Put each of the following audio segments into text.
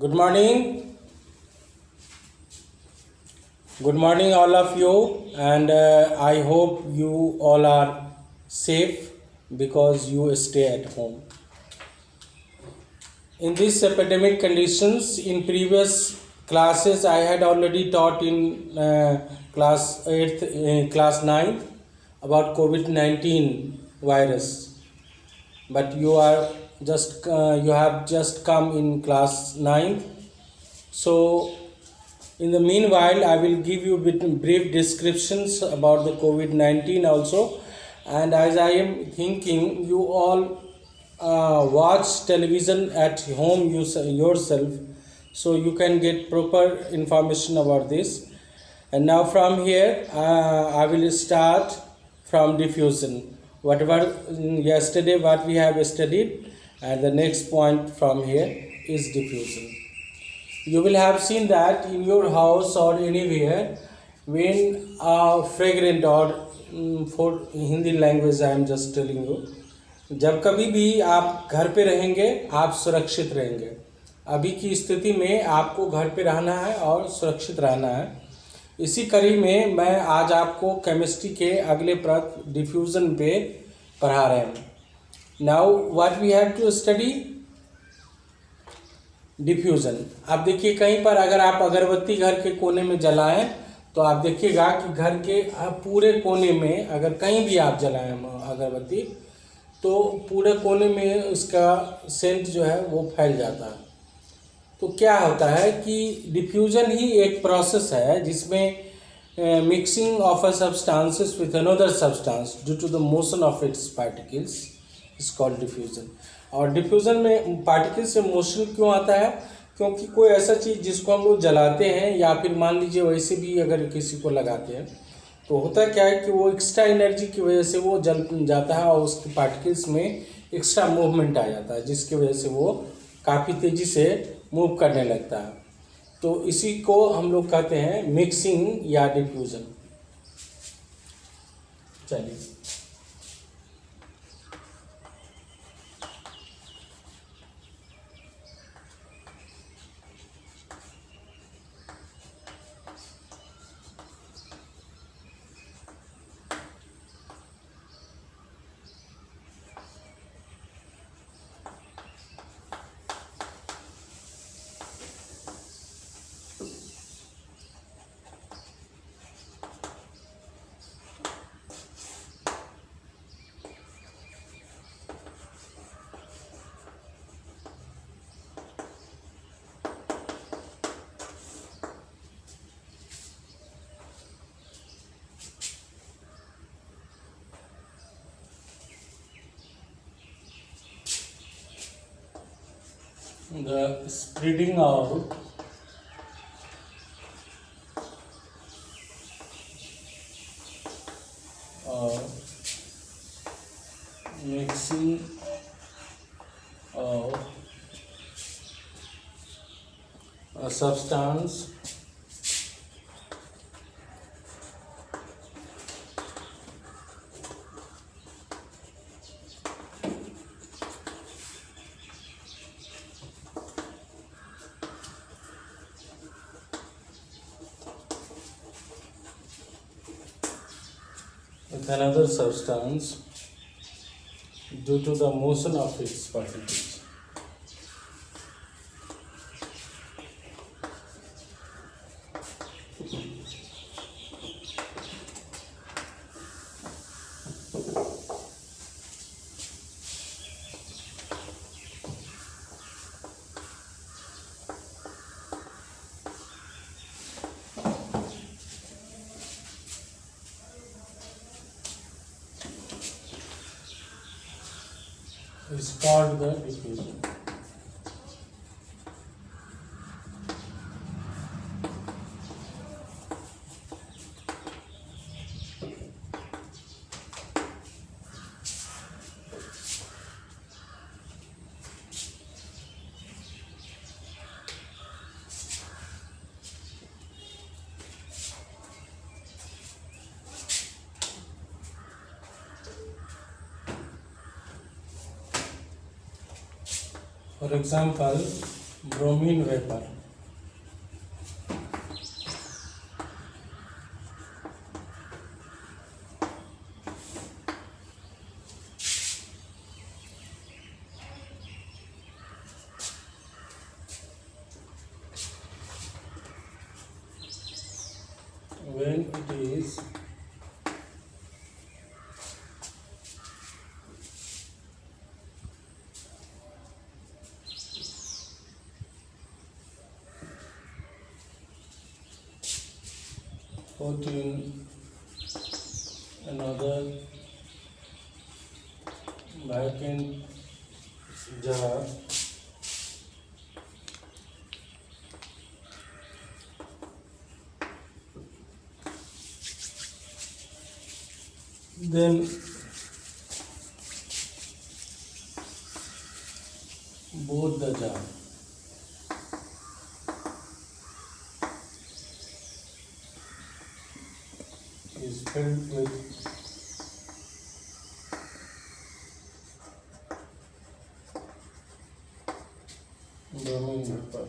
Good morning. Good morning, all of you, and I hope you all are safe because you stay at home. In these epidemic conditions, in previous classes, I had already taught in class 8th, class 9 about COVID 19 virus, but you have just come in class 9. So in the meanwhile, I will give you brief descriptions about the COVID 19 also. And as I am thinking, you all watch television at home yourself, so you can get proper information about this. And now from here, I will start from diffusion. Whatever yesterday what we have studied, and the next point from here is diffusion. You will have seen that in your house or anywhere when a fragrant or for Hindi language I am just telling you, जब कभी भी आप घर पे रहेंगे आप सुरक्षित रहेंगे. अभी की स्थिति में आपको घर पे रहना है और सुरक्षित रहना है. इसी कड़ी में मैं आज आपको केमिस्ट्री के अगले प्रक डिफ्यूज़न पे पढ़ा रहे हैं. Now what we have to study diffusion. आप देखिए कहीं पर अगर आप अगरबत्ती घर के कोने में जलाएं तो आप देखिएगा कि घर के पूरे कोने में अगर कहीं भी आप जलाएं अगरबत्ती तो पूरे कोने में उसका सेंट जो है वो फैल जाता है. तो क्या होता है कि डिफ्यूज़न ही एक प्रोसेस है जिसमें mixing of a substances with another substance due to the motion of its particles is called diffusion. और डिफ्यूज़न में पार्टिकल से मोशन क्यों आता है? क्योंकि कोई ऐसा चीज़ जिसको हम लोग जलाते हैं या फिर मान लीजिए वैसे भी अगर किसी को लगाते हैं तो होता क्या है कि वो एक्स्ट्रा एनर्जी की वजह से वो जल जाता है और उसके पार्टिकल्स में एक्स्ट्रा मूवमेंट आ जाता है जिसकी वजह से वो काफ़ी तेज़ी से मूव करने लगता है. तो इसी को हम लोग कहते हैं मिक्सिंग या डिफ्यूज़न. चलिए the spreading out or mixing of a substance with another substance due to the motion of its particles. Is called the diffusion. For example, bromine vapor. When it is put in another vacuum jar, then both the jar is filled with bromine vapor.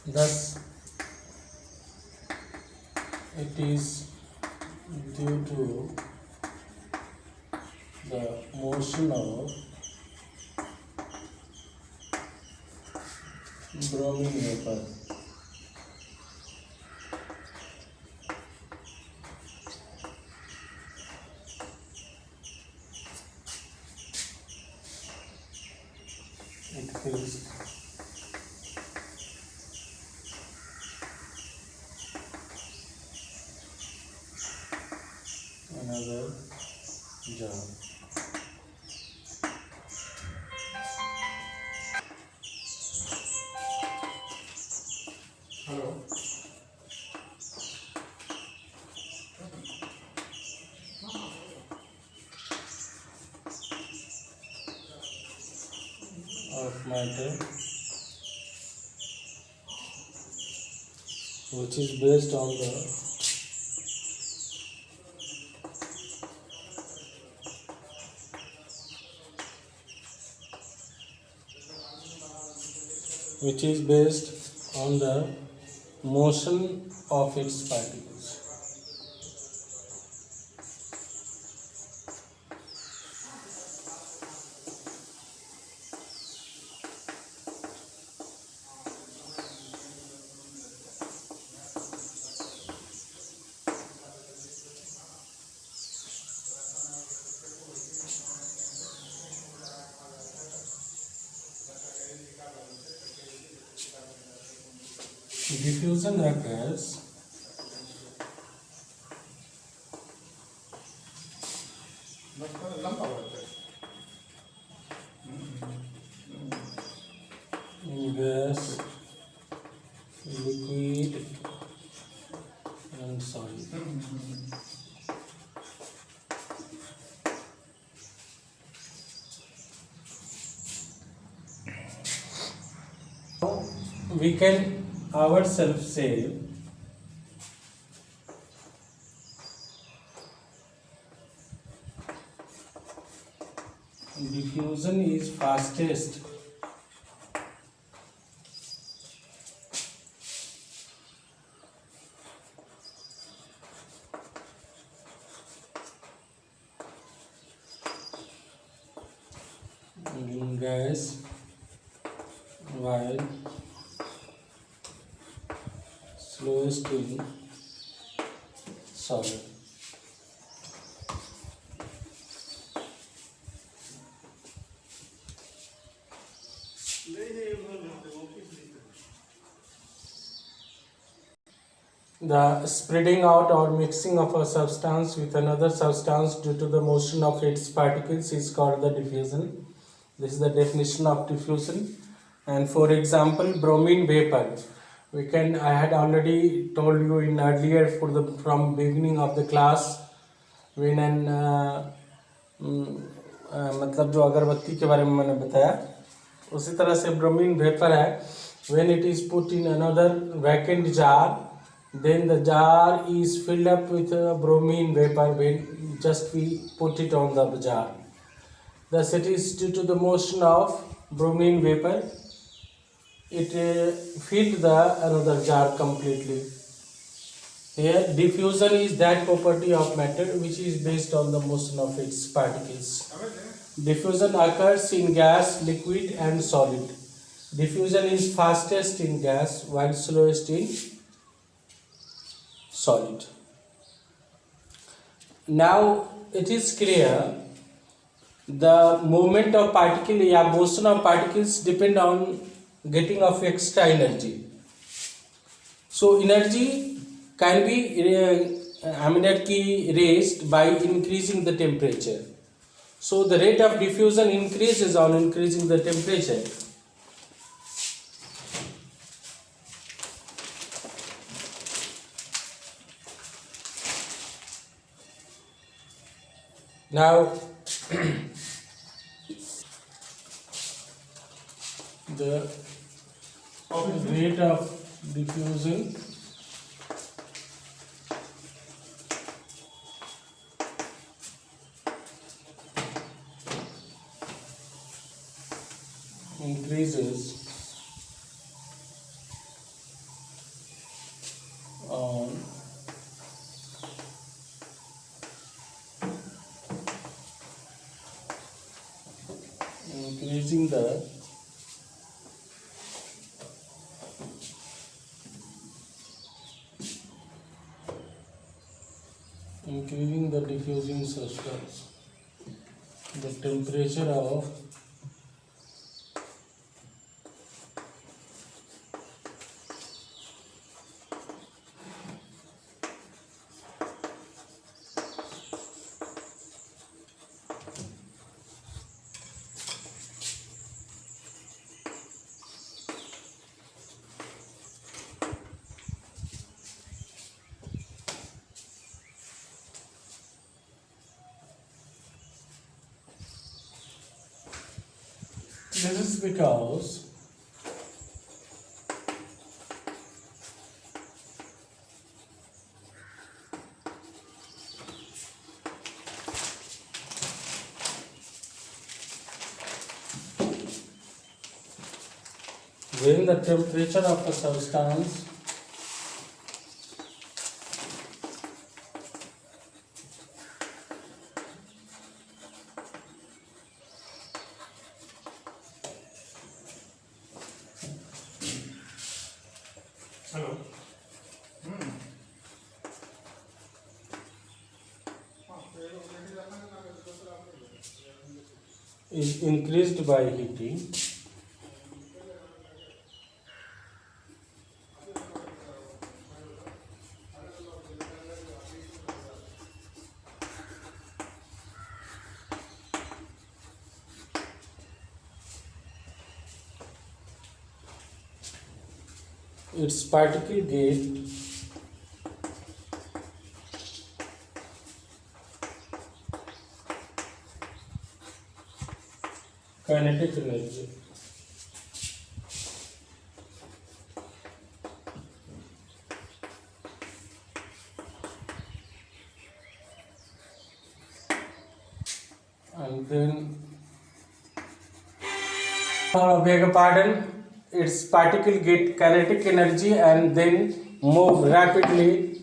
Thus, it is due to the motion of bromine vapor. It fills another jar. Hello. Of matter, which is based on the motion of its particles. Diffusion occurs in gas, liquid, and solid. We can ourselves say diffusion is fastest in gas while slowest in solid. The spreading out or mixing of a substance with another substance due to the motion of its particles is called the diffusion. This is the definition of diffusion. And for example, bromine vapor. I had already told you in earlier from beginning of the class when मतलब जो अगरबत्ती के बारे में मैंने बताया उसी तरह से ब्रोमीन वेपर है, when it is put in another vacant jar, then the jar is filled up with bromine vapor when just we put it on the jar. Thus it is due to the motion of bromine vapor, it filled the another jar completely. Here diffusion is that property of matter which is based on the motion of its particles. Diffusion occurs in gas, liquid and solid. Diffusion is fastest in gas while slowest in solid. Now it is clear the movement of particle या motion of particles depend on getting of extra energy. So energy can be raised by increasing the temperature. So the rate of diffusion increases on increasing the temperature. Now the rate of diffusion increases on increasing the diffusing substance, the temperature of this is because when the temperature of a substance is increased by heating, its particle gate kinetic energy. And then, beg your pardon, its particle get kinetic energy and then move rapidly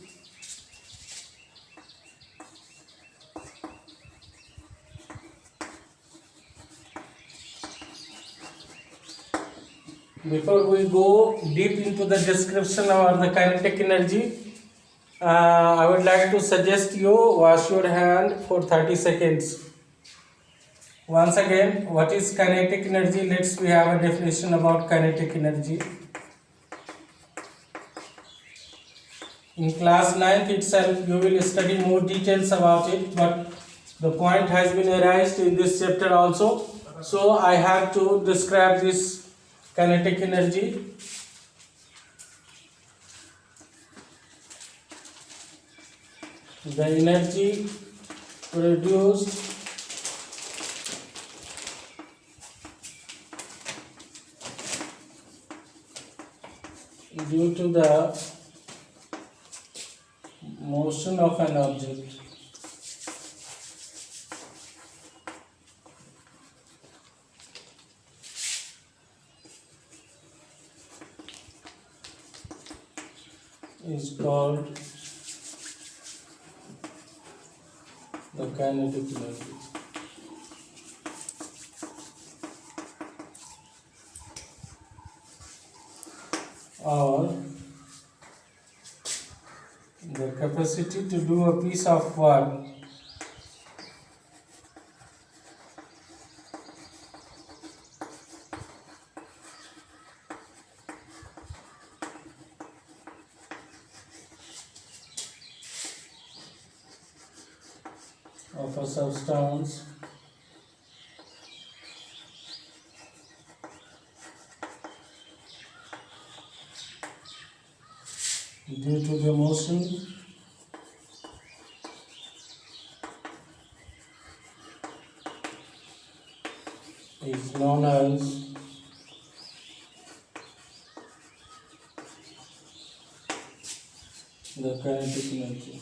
before we go deep into the description of the kinetic energy, I would like to suggest you wash your hand for 30 seconds. Once again, what is kinetic energy? Let's we have a definition about kinetic energy. In class 9th itself, you will study more details about it, but the point has been erased in this chapter also. So I have to describe this kinetic energy. The energy produced due to the motion of an object is called the kinetic energy. Or the capacity to do a piece of work of a substance due to the motion is known as the kinetic energy.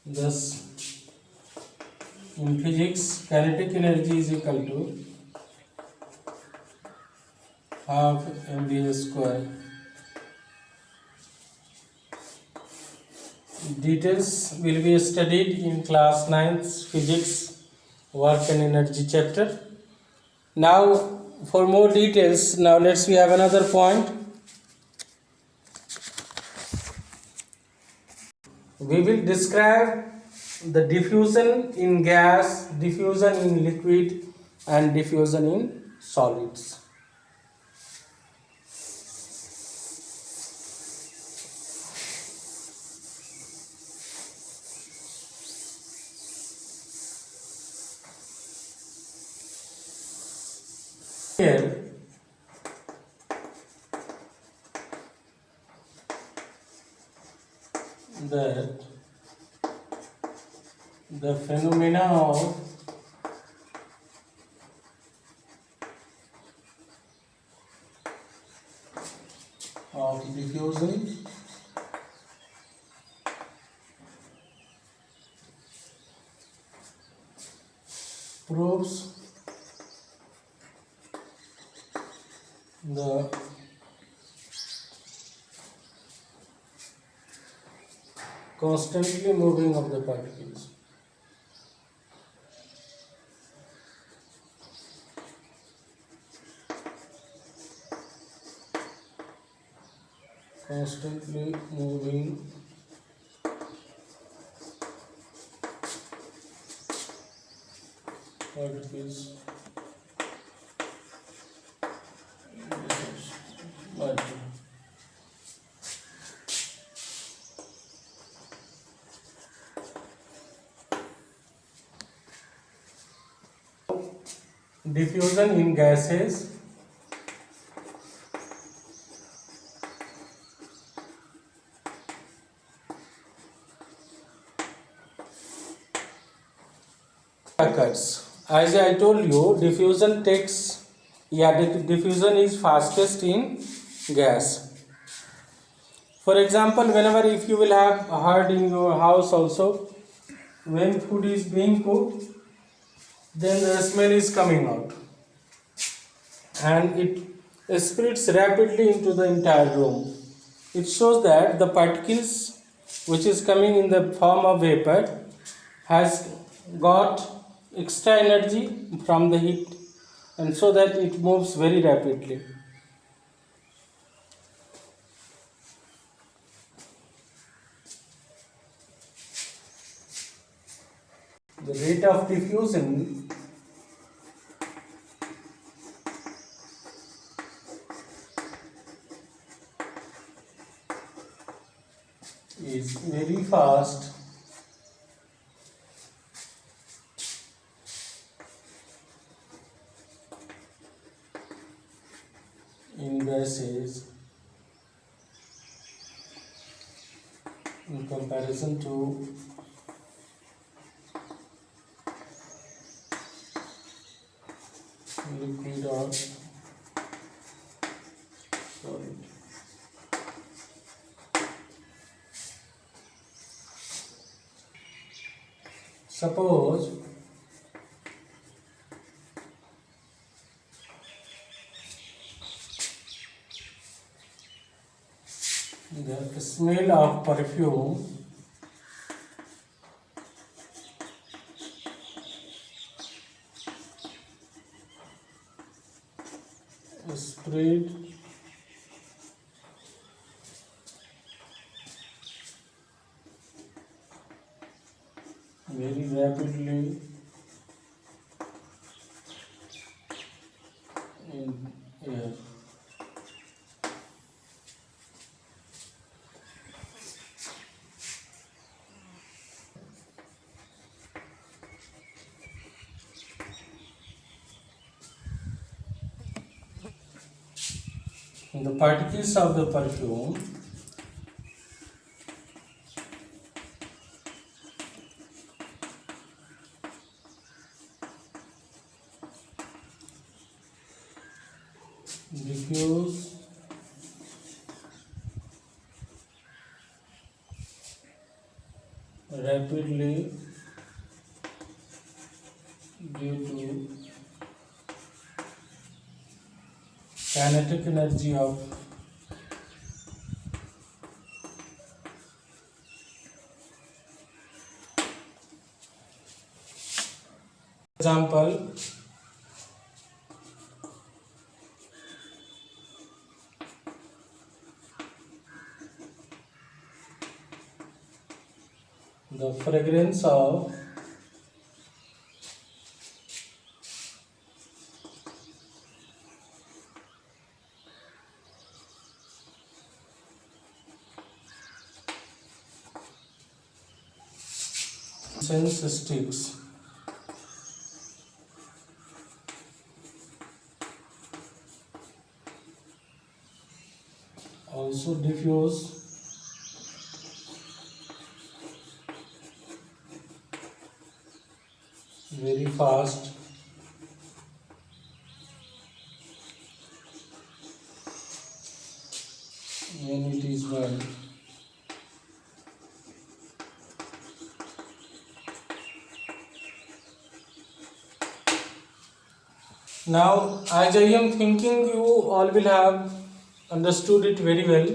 Thus, in physics, kinetic energy is equal to half mv square. Details will be studied in class 9th physics work and energy chapter. Now, for more details, now let's we have another point. We will describe the diffusion in gas, diffusion in liquid, and diffusion in solids. Here, that the phenomena of diffusion proves the constantly moving of the particles. Constantly moving particles. Diffusion in gases occurs. As I told you, diffusion diffusion is fastest in gas. For example, whenever if you will have heard in your house also, when food is being cooked, then the smell is coming out and it spreads rapidly into the entire room. It shows that the particles which is coming in the form of vapor has got extra energy from the heat, and so that it moves very rapidly. The rate of diffusion is very fast in gases in comparison to liquid or solid. Suppose the smell of perfume spread very rapidly in air. The particles of the perfume diffuse rapidly due to kinetic energy of example. The fragrance of incense sticks also diffuse very fast when it is burned. Now, as I am thinking, you all will have understood it very well,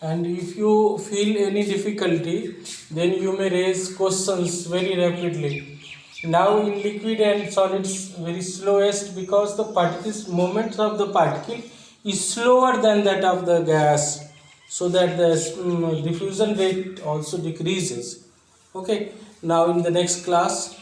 and if you feel any difficulty, then you may raise questions very rapidly. Now, in liquid and solids, very slowest because the particles movements of the particle is slower than that of the gas, so that the diffusion rate also decreases. Okay. Now, in the next class,